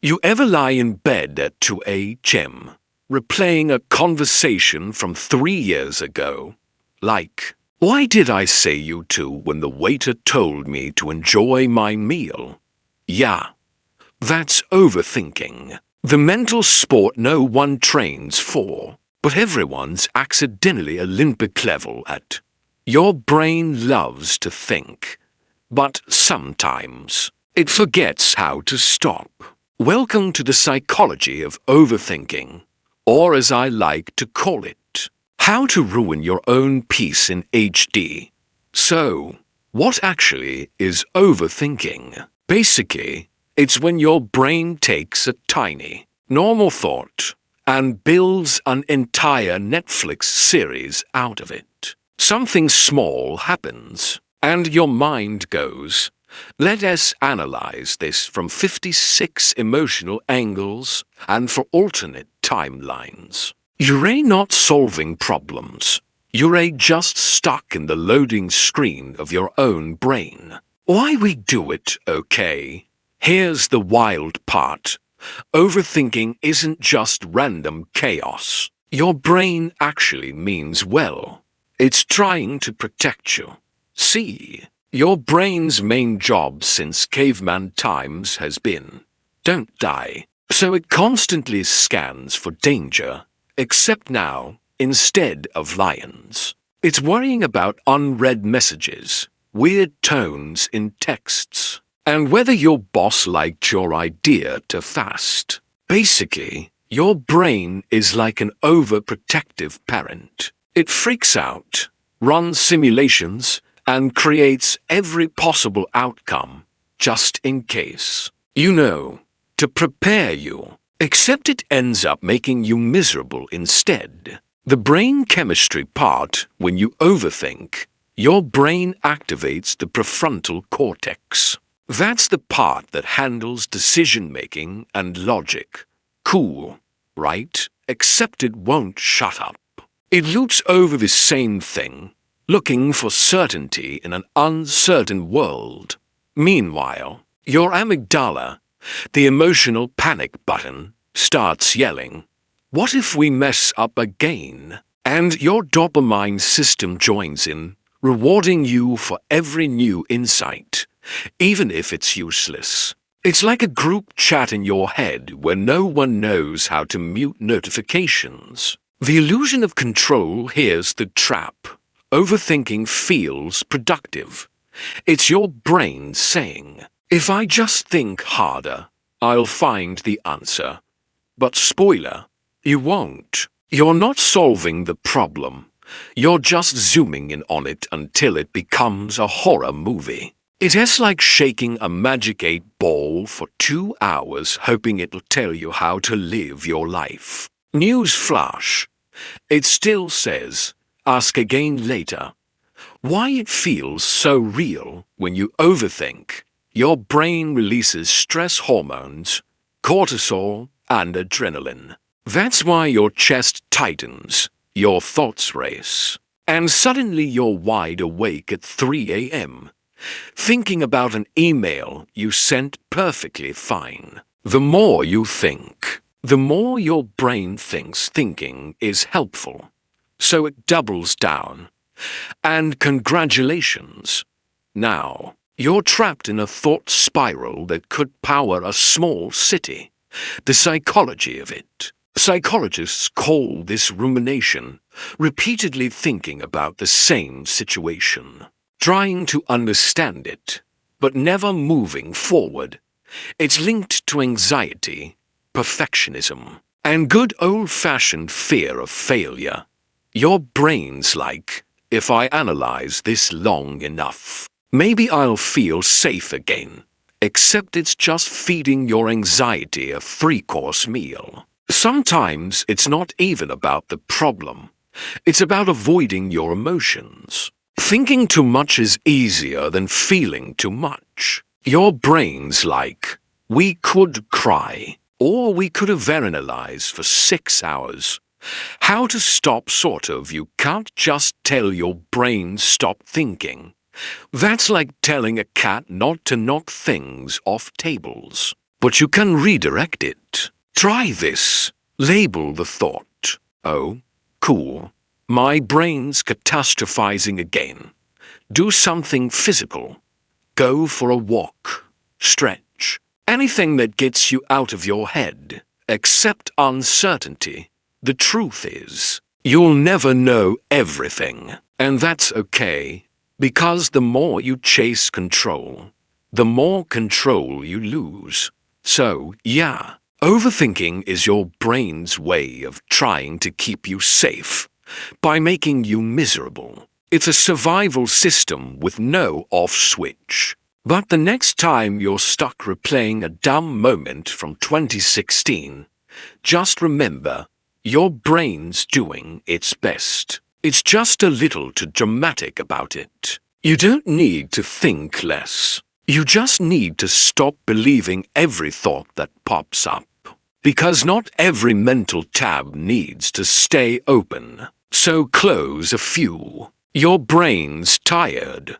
You ever lie in bed at 2 a.m., replaying a conversation from 3 years ago? Like, why did I say you to when the waiter told me to enjoy my meal? Yeah, that's overthinking. The mental sport no one trains for, but everyone's accidentally Olympic level at. Your brain loves to think, but sometimes it forgets how to stop. Welcome to the psychology of overthinking, or as I like to call it, how to ruin your own peace in HD. So, what actually is overthinking? Basically, it's when your brain takes a tiny, normal thought and builds an entire Netflix series out of it. Something small happens, and your mind goes, let us analyze this from 56 emotional angles and for alternate timelines. You're not solving problems. You're just stuck in the loading screen of your own brain. Why we do it, okay? Here's the wild part. Overthinking isn't just random chaos. Your brain actually means well. It's trying to protect you. See, your brain's main job since caveman times has been, don't die. So it constantly scans for danger, except now, instead of lions. It's worrying about unread messages, weird tones in texts, and whether your boss liked your idea to fast. Basically, your brain is like an overprotective parent. It freaks out, runs simulations, and creates every possible outcome, just in case. To prepare you. Except it ends up making you miserable instead. The brain chemistry part, when you overthink, your brain activates the prefrontal cortex. That's the part that handles decision-making and logic. Cool, right? Except it won't shut up. It loops over the same thing, looking for certainty in an uncertain world. Meanwhile, your amygdala, the emotional panic button, starts yelling, what if we mess up again? And your dopamine system joins in, rewarding you for every new insight, even if it's useless. It's like a group chat in your head where no one knows how to mute notifications. The illusion of control here's the trap. Overthinking feels productive. It's your brain saying, if I just think harder, I'll find the answer. But spoiler, you won't. You're not solving the problem. You're just zooming in on it until it becomes a horror movie. It is like shaking a Magic 8 ball for 2 hours hoping it'll tell you how to live your life. News flash. It still says, ask again later. Why it feels so real when you overthink. Your brain releases stress hormones, cortisol, and adrenaline. That's why your chest tightens, your thoughts race, and suddenly you're wide awake at 3 a.m., thinking about an email you sent perfectly fine. The more you think, the more your brain thinks thinking is helpful. So it doubles down. And congratulations. Now, you're trapped in a thought spiral that could power a small city. The psychology of it. Psychologists call this rumination, repeatedly thinking about the same situation, trying to understand it, but never moving forward. It's linked to anxiety, perfectionism, and good old-fashioned fear of failure. Your brain's like, if I analyze this long enough, maybe I'll feel safe again. Except it's just feeding your anxiety a 3-course meal. Sometimes it's not even about the problem. It's about avoiding your emotions. Thinking too much is easier than feeling too much. Your brain's like, we could cry, or we could overanalyze for 6 hours. How to stop you can't just tell your brain stop thinking. That's like telling a cat not to knock things off tables. but you can redirect it. Try this. Label the thought. Oh, cool. My brain's catastrophizing again. Do something physical. Go for a walk. Stretch. Anything that gets you out of your head. Accept uncertainty. The truth is, you'll never know everything. And that's okay, because the more you chase control, the more control you lose. So, yeah, overthinking is your brain's way of trying to keep you safe by making you miserable. It's a survival system with no off switch. But the next time you're stuck replaying a dumb moment from 2016, just remember, your brain's doing its best. It's just a little too dramatic about it. You don't need to think less. You just need to stop believing every thought that pops up. Because not every mental tab needs to stay open. So close a few. Your brain's tired.